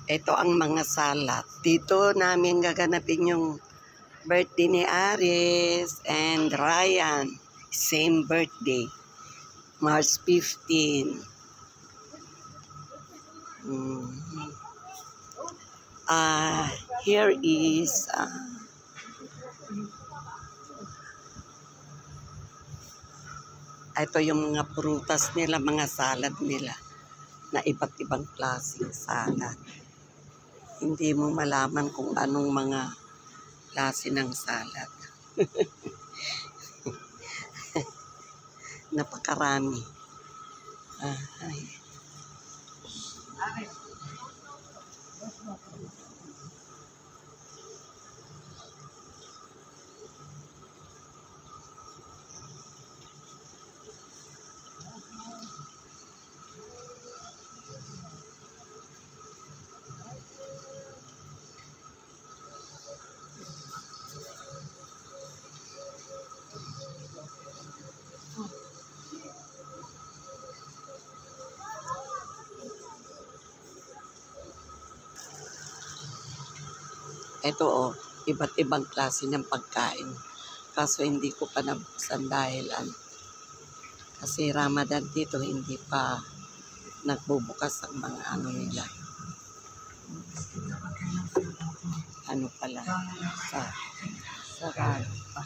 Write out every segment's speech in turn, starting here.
Ito ang mga salad. Dito namin gaganapin yung birthday ni Aris and Ryan. Same birthday. March 15. Here is ito yung mga prutas nila, mga salad nila na iba't ibang klaseng salad. Hindi mo malaman kung anong mga klase ng salad. Napakarami. Ito iba't ibang klase ng pagkain. Kaso hindi ko pa nabuksan dahil kasi Ramadan dito hindi pa nagbubukas ang mga nila. Pala sarado pa.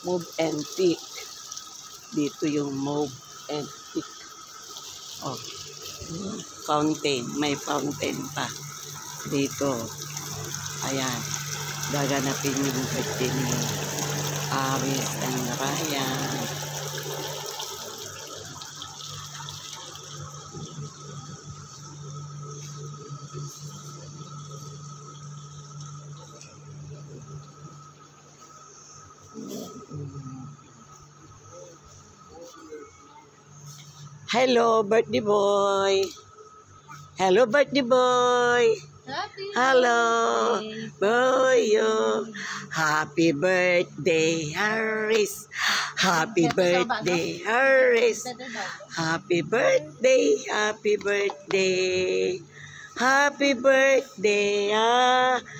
Move and pick. Dito yung move and pick. Fountain. May fountain pa. Dito. Ayan. Gaganapin yung birthday ni Aris and Ryan. Hello, birthday boy. Hello, birthday boy. Hello, boy. Happy birthday, Aris. Happy birthday, Aris. Happy birthday, happy birthday. Happy birthday, Aris.